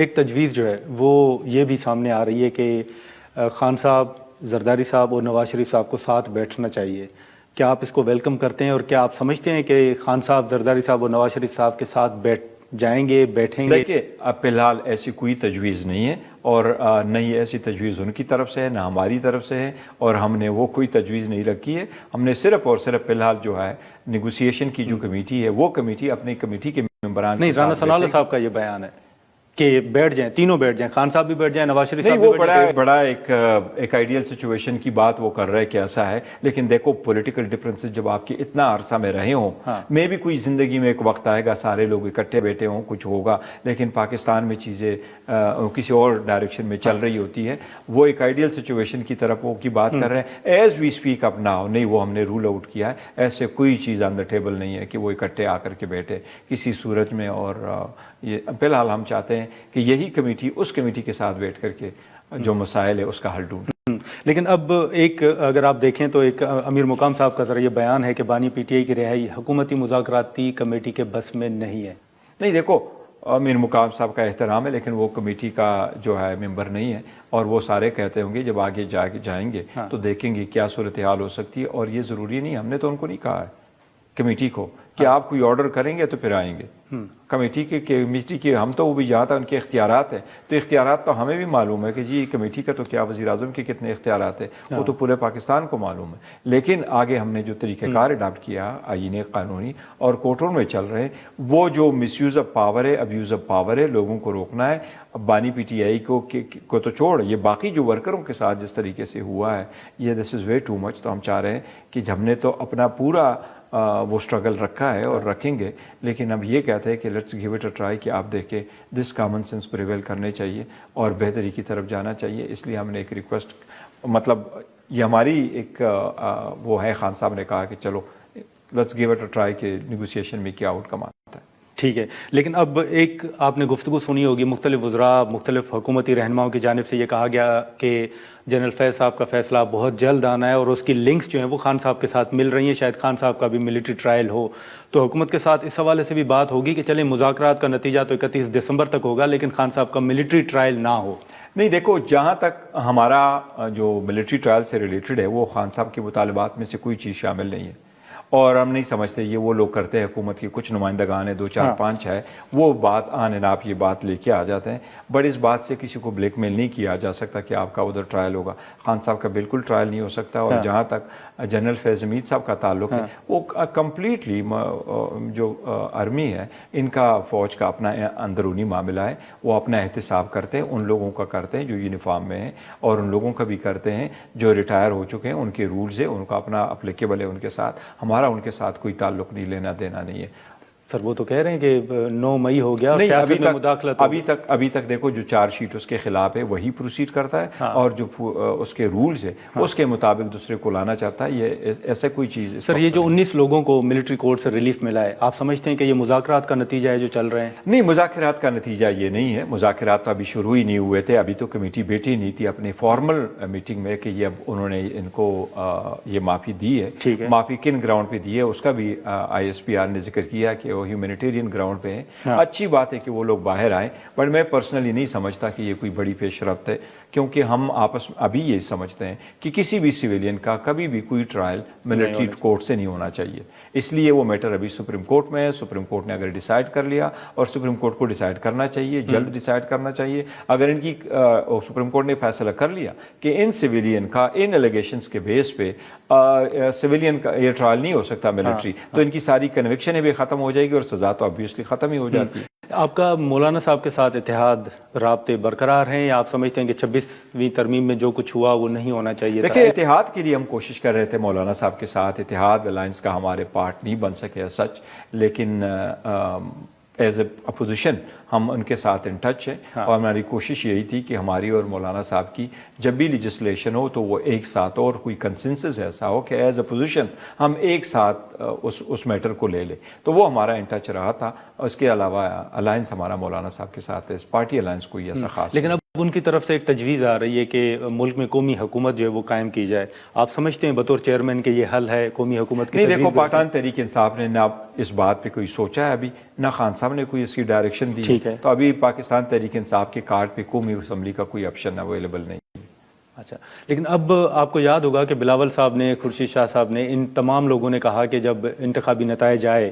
ایک تجویز جو ہے وہ یہ بھی سامنے آ رہی ہے کہ خان صاحب، زرداری صاحب اور نواز شریف صاحب کو ساتھ بیٹھنا چاہیے. کیا آپ اس کو ویلکم کرتے ہیں اور کیا آپ سمجھتے ہیں کہ خان صاحب، زرداری صاحب اور نواز شریف صاحب کے ساتھ بیٹھیں گے؟ دیکھیے، اب فی الحال ایسی کوئی تجویز نہیں ہے، اور نہ ہی ایسی تجویز ان کی طرف سے ہے، نہ ہماری طرف سے ہے، اور ہم نے وہ کوئی تجویز نہیں رکھی ہے. ہم نے صرف اور صرف فی الحال جو ہے نیگوسیشن کی جو کمیٹی ہے، وہ کمیٹی اپنی کمیٹی کے ممبران نہیں، رانا ثناء اللہ صاحب کا یہ بیان ہے کہ بیٹھ جائیں، تینوں بیٹھ جائیں، خان صاحب بھی بیٹھ جائیں، نواز شریف صاحب بھی بیٹھ جائیں. بڑا ایک آئیڈیل سچویشن کی بات وہ کر رہے کہ ایسا ہے، لیکن دیکھو پولیٹیکل ڈفرینسز جب آپ کے اتنا عرصہ میں رہے ہوں، میں بھی کوئی زندگی میں ایک وقت آئے گا سارے لوگ اکٹھے بیٹھے ہوں، کچھ ہوگا، لیکن پاکستان میں چیزیں کسی اور ڈائریکشن میں چل رہی ہوتی ہے. وہ ایک آئیڈیل سچویشن کی طرف وہ کی بات کر رہے ہیں. As we speak up now نہیں، وہ ہم نے رول آؤٹ کیا ہے، ایسے کوئی چیز آن دا ٹیبل نہیں ہے کہ وہ اکٹھے آ کر کے بیٹھے کسی صورت میں. اور یہ فی الحال ہم چاہتے ہیں کہ یہی کمیٹی اس کمیٹی کے ساتھ بیٹھ کر کے جو مسائل ہے اس کا حل ڈھونڈے. لیکن اب ایک اگر آپ دیکھیں تو ایک امیر مقام صاحب کا ذرا یہ بیان ہے کہ بانی پی ٹی آئی کی رہائی حکومتی مذاکراتی کمیٹی کے بس میں نہیں ہے. نہیں، دیکھو امیر مقام صاحب کا احترام ہے، لیکن وہ کمیٹی کا جو ہے ممبر نہیں ہے، اور وہ سارے کہتے ہوں گے جب آگے جائیں گے تو دیکھیں گے کیا صورتحال ہو سکتی ہے. اور یہ ضروری نہیں، ہم نے تو ان کو نہیں کہا ہے کمیٹی کو کہ آپ کوئی آرڈر کریں گے تو پھر آئیں گے. کمیٹی کے ہم تو وہ بھی جہاں تک ان کے اختیارات ہیں تو اختیارات تو ہمیں بھی معلوم ہے کہ جی کمیٹی کا تو کیا وزیر اعظم کے کتنے اختیارات ہیں، وہ تو پورے پاکستان کو معلوم ہے. لیکن آگے ہم نے جو طریقہ کار اڈاپٹ کیا آئین قانونی اور کورٹوں میں چل رہے، وہ جو مس یوز آف پاور ہے، ابیوز آف پاور ہے، لوگوں کو روکنا ہے. بانی پی ٹی آئی کو تو چھوڑ، یہ باقی جو ورکروں کے ساتھ جس طریقے سے ہوا ہے، یہ دس از وے ٹو مچ. تو ہم چاہ رہے ہیں کہ ہم نے تو اپنا پورا وہ سٹرگل رکھا ہے اور رکھیں گے، لیکن اب یہ کہتے ہیں کہ let's give it a try, کہ آپ دیکھیں دس کامن سینس پریویل کرنے چاہیے اور بہتری کی طرف جانا چاہیے. اس لیے ہم نے ایک ریکویسٹ، مطلب یہ ہماری ایک وہ ہے، خان صاحب نے کہا کہ چلو let's give it a try کہ نیگوسیشن میں کیا آؤٹ کم آتا ہے. ٹھیک ہے، لیکن اب ایک آپ نے گفتگو سنی ہوگی مختلف وزراء، مختلف حکومتی رہنماؤں کی جانب سے یہ کہا گیا کہ جنرل فیض صاحب کا فیصلہ بہت جلد آنا ہے، اور اس کی لنکس جو ہیں وہ خان صاحب کے ساتھ مل رہی ہیں. شاید خان صاحب کا بھی ملٹری ٹرائل ہو تو حکومت کے ساتھ اس حوالے سے بھی بات ہوگی کہ چلیں مذاکرات کا نتیجہ تو 31 دسمبر تک ہوگا، لیکن خان صاحب کا ملٹری ٹرائل نہ ہو. نہیں، دیکھو جہاں تک ہمارا جو ملٹری ٹرائل سے ریلیٹڈ ہے، وہ خان صاحب کے مطالبات میں سے کوئی چیز شامل نہیں ہے، اور ہم نہیں سمجھتے یہ وہ لوگ کرتے ہیں. حکومت کے کچھ نمائندگان ہیں، 2 4 5 ہے، وہ بات آپ یہ بات لے کے آ جاتے ہیں. بٹ اس بات سے کسی کو بلیک میل نہیں کیا جا سکتا کہ آپ کا ادھر ٹرائل ہوگا. خان صاحب کا بالکل ٹرائل نہیں ہو سکتا. اور جہاں تک جنرل فیض حمید صاحب کا تعلق ہے، وہ کمپلیٹلی جو آرمی ہے، ان کا فوج کا اپنا اندرونی معاملہ ہے. وہ اپنا احتساب کرتے ہیں، ان لوگوں کا کرتے ہیں جو یونیفارم میں ہیں، اور ان لوگوں کا بھی کرتے ہیں جو ریٹائر ہو چکے ہیں. ان کے رولز ہیں، ان کا اپنا اپلیکیبل ہے ان کے ساتھ. ہمارا ان کے ساتھ کوئی تعلق نہیں، لینا دینا نہیں ہے. سر وہ تو کہہ رہے ہیں کہ 9 مئی ہو گیا، سیاست میں مداخلت. ابھی تک دیکھو جو چارج شیٹ اس کے خلاف ہے وہی پروسیڈ کرتا ہے، اور جو اس کے رولز ہے اس کے مطابق دوسرے کو لانا چاہتا ہے. یہ ایسا کوئی چیز. سر یہ جو 19 لوگوں کو ملٹری کورٹ سے ریلیف ملا ہے، آپ سمجھتے ہیں کہ یہ مذاکرات کا نتیجہ ہے جو چل رہے ہیں؟ نہیں، مذاکرات کا نتیجہ یہ نہیں ہے. مذاکرات تو ابھی شروع ہی نہیں ہوئے تھے، ابھی تو کمیٹی بیٹھی نہیں تھی اپنی فارمل میٹنگ میں کہ یہ اب انہوں نے ان کو یہ معافی دی ہے. معافی کن گراؤنڈ پہ دی ہے اس کا بھی آئی ایس پی آر نے ذکر کیا کہ وہ ہیومینیٹیرین گراؤنڈ پہ ہیں. اچھی بات ہے کہ وہ لوگ باہر آئیں، بٹ میں پرسنلی نہیں سمجھتا کہ یہ کوئی بڑی پیش رفت ہے، کیونکہ ہم آپس میں ابھی یہ سمجھتے ہیں کہ کسی بھی سویلین کا کبھی بھی کوئی ٹرائل ملٹری کورٹ سے نہیں ہونا چاہیے. اس لیے وہ میٹر ابھی سپریم کورٹ میں ہے. سپریم کورٹ نے اگر ڈیسائیڈ کر لیا، اور سپریم کورٹ کو ڈیسائیڈ کرنا چاہیے، جلد ڈیسائیڈ کرنا چاہیے. اگر ان کی سپریم کورٹ نے فیصلہ کر لیا کہ ان سویلین کا ان ایلیگیشنز کے بیس پہ سویلین کا یہ ٹرائل نہیں ہو سکتا ملٹری، تو ان کی ساری کنوکشنیں بھی ختم ہو جائے گی، اور سزا تو obviously ختم ہی ہو جاتی ہے. آپ کا مولانا صاحب کے ساتھ اتحاد رابطے برقرار ہیں، یا آپ سمجھتے ہیں کہ 26ویں ترمیم میں جو کچھ ہوا وہ نہیں ہونا چاہیے؟ دیکھیں، اتحاد کے لیے ہم کوشش کر رہے تھے مولانا صاحب کے ساتھ. اتحاد الائنس کا ہمارے پارٹ نہیں بن سکے سچ، لیکن ایز اے اپوزیشن ہم ان کے ساتھ ان ٹچ ہیں. اور ہماری کوشش یہی تھی کہ ہماری اور مولانا صاحب کی جب بھی لیجسلیشن ہو تو وہ ایک ساتھ، اور کوئی کنسنسس ایسا ہو کہ ایز اپوزیشن ہم ایک ساتھ اس میٹر کو لے لیں. تو وہ ہمارا ان ٹچ رہا تھا. اس کے علاوہ الائنس ہمارا مولانا صاحب کے ساتھ ہے، اس پارٹی الائنس کوئی ایسا خاص. لیکن اب ان کی طرف سے ایک تجویز آ رہی ہے کہ ملک میں قومی حکومت جو ہے وہ قائم کی جائے، آپ سمجھتے ہیں بطور چیئرمین کہ یہ حل ہے قومی حکومت کی؟ نہیں دیکھو، پاکستان تحریک انصاف نے نہ اس بات پہ کوئی سوچا ہے ابھی، نہ خان صاحب نے کوئی اس کی ڈائریکشن دی ہے، تو ابھی پاکستان تحریک انصاف کے کارڈ پہ قومی اسمبلی کا کوئی آپشن اویلیبل نہیں۔ اچھا، لیکن اب آپ کو یاد ہوگا کہ بلاول صاحب نے، خورشید شاہ صاحب نے، ان تمام لوگوں نے کہا کہ جب انتخابی نتائج آئے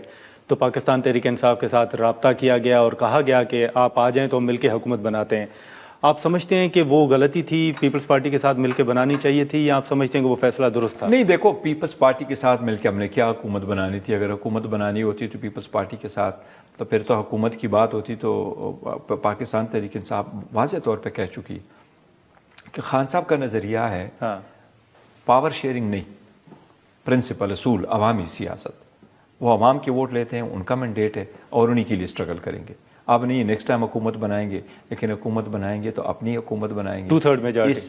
تو پاکستان تحریک انصاف کے ساتھ رابطہ کیا گیا اور کہا گیا کہ آپ آ جائیں تو ہم مل کے حکومت بناتے ہیں۔ آپ سمجھتے ہیں کہ وہ غلطی تھی، پیپلز پارٹی کے ساتھ مل کے بنانی چاہیے تھی، یا آپ سمجھتے ہیں کہ وہ فیصلہ درست تھا؟ نہیں دیکھو، پیپلز پارٹی کے ساتھ مل کے ہم نے کیا حکومت بنانی تھی؟ اگر حکومت بنانی ہوتی تو پیپلز پارٹی کے ساتھ، تو پھر تو حکومت کی بات ہوتی۔ تو پاکستان تحریک انصاف واضح طور پہ کہہ چکی کہ خان صاحب کا نظریہ ہے پاور شیئرنگ نہیں، پرنسپل، اصول، عوامی سیاست۔ وہ عوام کے ووٹ لیتے ہیں، ان کا مینڈیٹ ہے اور انہی کے لیے اسٹرگل کریں گے۔ اب نہیں نیکسٹ ٹائم حکومت بنائیں گے، لیکن حکومت بنائیں گے تو اپنی حکومت بنائیں گے 2/3 میجارٹی۔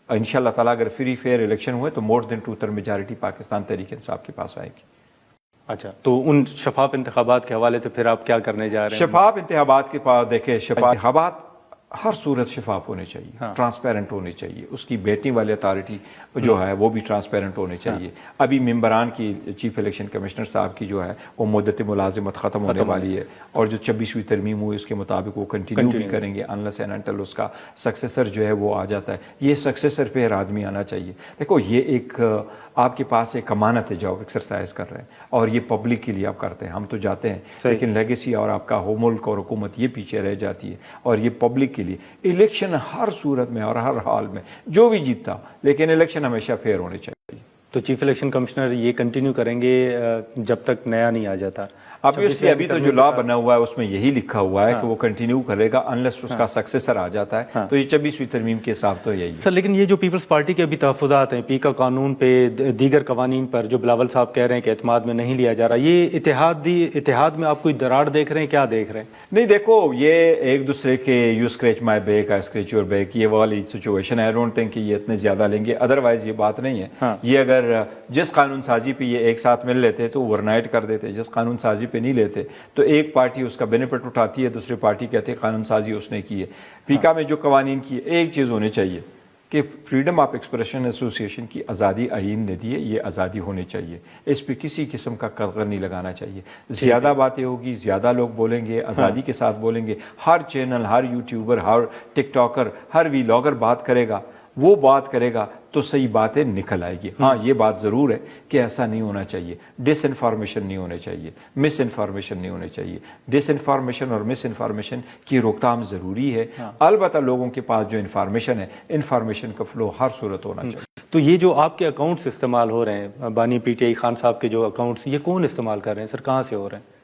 انشاءاللہ تعالیٰ اگر فری فیئر الیکشن ہوئے تو مور دین 2/3 میجارٹی پاکستان تحریک انصاف کے پاس آئے گی۔ اچھا، تو ان شفاف انتخابات کے حوالے سے پھر آپ کیا کرنے جا رہے ہیں؟ شفاف انتخابات کے پاس دیکھیں، شفاف انتخابات ہر صورت شفاف ہونے چاہیے، ٹرانسپیرنٹ ہونے چاہیے، اس کی بیٹنگ والی اتھارٹی جو ہے وہ بھی ٹرانسپیرنٹ ہونے چاہیے۔ ابھی ممبران کی، چیف الیکشن کمشنر صاحب کی جو ہے وہ مدت ملازمت ختم ہونے والی ہے، اور جو 26ویں ترمیم ہوئی اس کے مطابق وہ کنٹینیو بھی کریں گے انلیس اینڈ انٹل اس کا سکسیسر جو ہے وہ آ جاتا ہے۔ یہ سکسیسر پہ ہر آدمی آنا چاہیے۔ دیکھو، یہ ایک آپ کے پاس ایک امانت ہے جو آپ ایکسرسائز کر رہے ہیں، اور یہ پبلک کے لیے آپ کرتے ہیں۔ ہم تو جاتے ہیں لیکن لیگیسی اور آپ کا ہو ملک اور حکومت یہ پیچھے رہ جاتی ہے، اور یہ پبلک کے لیے الیکشن ہر صورت میں اور ہر حال میں جو بھی جیتتا، لیکن الیکشن ہمیشہ فیئر ہونے چاہیے۔ تو چیف الیکشن کمشنر یہ کنٹینیو کریں گے جب تک نیا نہیں آ جاتا؟ obviously ابھی تو جو لا بنا ہوا ہے اس میں یہی لکھا ہوا ہے کہ وہ کنٹینیو کرے گا انلیس اس کا سکسیسر آ جاتا ہے، تو یہ 26ویں ترمیم کے حساب تو یہی ہے۔ سر، لیکن یہ جو پیپلز پارٹی کے ابھی تحفظات ہیں، پی کا قانون پہ، دیگر قوانین پر، جو بلاول صاحب کہہ رہے ہیں کہ اعتماد میں نہیں لیا جا رہا، یہ اتحاد میں آپ کوئی دراڑ دیکھ رہے ہیں؟ کیا دیکھ رہے ہیں؟ نہیں دیکھو، یہ ایک دوسرے کے you scratch my back, I scratch your back, یہ والی سچویشن ہے۔ آئی ڈونٹ تھنک کہ یہ اتنے زیادہ لیں گے، ادروائز یہ بات نہیں ہے۔ یہ اگر جس قانون سازی پہ یہ ایک ساتھ مل لیتے تو اوور نائٹ کر دیتے، جس قانون سازی پہ نہیں لیتے تو ایک پارٹی اس کا بینیفٹ اٹھاتی ہے، دوسری پارٹی کہتے ہیں قانون سازی اس نے کی ہے۔ پیکا میں جو قوانین کی ہے، ایک چیز ہونی چاہیے کہ فریڈم آف ایکسپریشن ایسوسیشن کی آزادی آئین نے دی ہے، یہ آزادی ہونی چاہیے، اس پہ کسی قسم کا قدغن نہیں لگانا چاہیے۔ زیادہ باتیں ہوگی، زیادہ لوگ بولیں گے، آزادی کے ساتھ بولیں گے، ہر چینل، ہر یوٹیوبر، ہر ٹک ٹاکر، ہر ویلاگر بات کرے گا، وہ بات کرے گا تو صحیح باتیں نکل آئے گی۔ ہاں، یہ بات ضرور ہے کہ ایسا نہیں ہونا چاہیے، ڈس انفارمیشن نہیں ہونے چاہیے، مس انفارمیشن نہیں ہونے چاہیے۔ ڈس انفارمیشن اور مس انفارمیشن کی روک تھام ضروری ہے، البتہ لوگوں کے پاس جو انفارمیشن ہے، انفارمیشن کا فلو ہر صورت ہونا چاہیے۔ تو یہ جو آپ کے اکاؤنٹس استعمال ہو رہے ہیں، بانی پی ٹی آئی خان صاحب کے جو اکاؤنٹس، یہ کون استعمال کر رہے ہیں سر؟ کہاں سے ہو رہے ہیں؟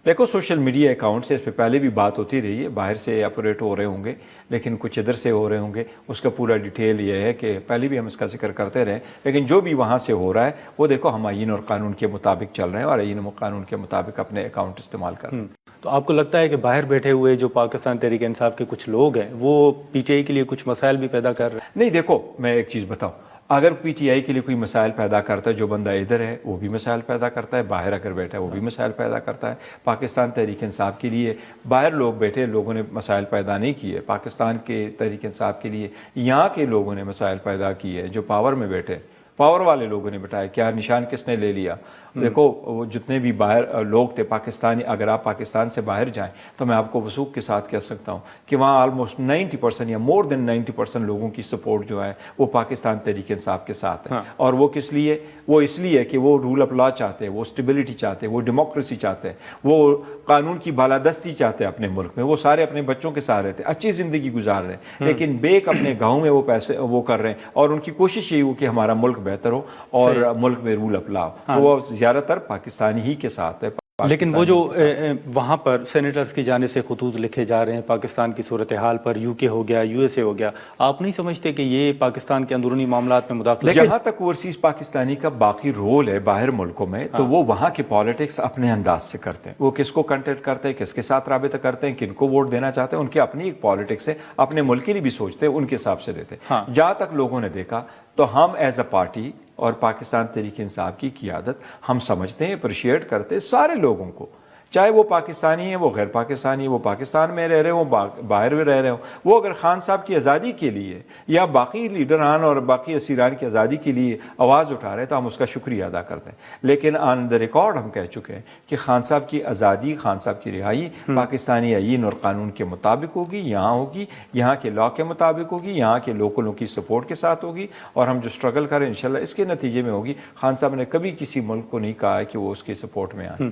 دیکھو، سوشل میڈیا اکاؤنٹ سے اس پہ پہلے بھی بات ہوتی رہی ہے، باہر سے آپریٹ ہو رہے ہوں گے، لیکن کچھ ادھر سے ہو رہے ہوں گے۔ اس کا پورا ڈیٹیل یہ ہے کہ پہلے بھی ہم اس کا ذکر کرتے رہے، لیکن جو بھی وہاں سے ہو رہا ہے وہ دیکھو ہم آئین اور قانون کے مطابق چل رہے ہیں، اور آئین اور قانون کے مطابق اپنے اکاؤنٹ استعمال کر رہے ہیں۔ تو آپ کو لگتا ہے کہ باہر بیٹھے ہوئے جو پاکستان تحریک انصاف کے کچھ لوگ ہیں وہ پی ٹی آئی کے لیے کچھ مسائل بھی پیدا کر رہے ہیں؟ نہیں دیکھو، میں ایک چیز بتاؤں، اگر پی ٹی آئی کے لیے کوئی مسائل پیدا کرتا ہے، جو بندہ ادھر ہے وہ بھی مسائل پیدا کرتا ہے، باہر اگر بیٹھا ہے وہ بھی مسائل پیدا کرتا ہے۔ پاکستان تحریک انصاف کے لیے باہر لوگ بیٹھے، لوگوں نے مسائل پیدا نہیں کیے، پاکستان کے تحریک انصاف کے لیے یہاں کے لوگوں نے مسائل پیدا کیے، جو پاور میں بیٹھے، پاور والے لوگوں نے بٹایا۔ کیا نشان کس نے لے لیا؟ دیکھو، وہ جتنے بھی باہر لوگ تھے پاکستانی، اگر آپ پاکستان سے باہر جائیں تو میں آپ کو وثوق کے ساتھ کہہ سکتا ہوں کہ وہاں آلموسٹ 90% یا مور دین 90% لوگوں کی سپورٹ جو ہے وہ پاکستان تحریک انصاف کے ساتھ ہے۔ اور وہ کس لیے؟ وہ اس لیے کہ وہ رول آف لا چاہتے ہیں، وہ اسٹیبلٹی چاہتے ہیں، وہ ڈیموکریسی چاہتے ہیں، وہ قانون کی بالادستی چاہتے ہیں اپنے ملک میں۔ وہ سارے اپنے بچوں کے ساتھ رہتے ہیں، اچھی زندگی گزار رہے ہیں، لیکن بیک اپنے گاؤں میں وہ پیسے وہ کر رہے ہیں، اور ان کی کوشش یہی ہو کہ ہمارا ملک بہتر ہو اور ملک میں رول آف لا ہو۔ وہ زیادہ تر پاکستانی ہی کے ساتھ ہے۔ لیکن وہ جو وہاں پر سینیٹرز کی جانب سے خطوط لکھے جا رہے ہیں پاکستان کی صورتحال پر، یو کے ہو گیا، یو ایس اے ہو گیا، آپ نہیں سمجھتے کہ یہ پاکستان کے اندرونی معاملات میں مداخلت؟ جہاں تک اوورسیز پاکستانی کا باقی رول ہے باہر ملکوں میں، تو وہ وہاں کے پالیٹکس اپنے انداز سے کرتے ہیں۔ وہ کس کو کنٹیکٹ کرتے ہیں، کس کے ساتھ رابطہ کرتے ہیں، کن کو ووٹ دینا چاہتے ہیں، ان کی اپنی ایک پالیٹکس ہے، اپنے ملک کے لیے بھی سوچتے ہیں، ان کے حساب سے دیتے ہیں۔ جہاں تک لوگوں نے دیکھا تو ہم ایز اے پارٹی اور پاکستان تحریک انصاف کی قیادت ہم سمجھتے ہیں، اپریشیٹ کرتے ہیں سارے لوگوں کو، چاہے وہ پاکستانی ہیں، وہ غیر پاکستانی، وہ پاکستان میں رہ رہے ہوں، باہر میں رہ رہے ہوں، وہ اگر خان صاحب کی آزادی کے لیے یا باقی لیڈران اور باقی اسیران کی آزادی کے لیے آواز اٹھا رہے ہیں تو ہم اس کا شکریہ ادا کرتے ہیں. لیکن آن دا ریکارڈ ہم کہہ چکے ہیں کہ خان صاحب کی آزادی، خان صاحب کی رہائی پاکستانی آئین اور قانون کے مطابق ہوگی، یہاں کے لا کے مطابق ہوگی، یہاں کے لوکلوں کی سپورٹ کے ساتھ ہوگی، اور ہم جو سٹرگل کریں انشاءاللہ اس کے نتیجے میں ہوگی. خان صاحب نے کبھی کسی ملک کو نہیں کہا ہے کہ وہ اس کے سپورٹ میں آئیں.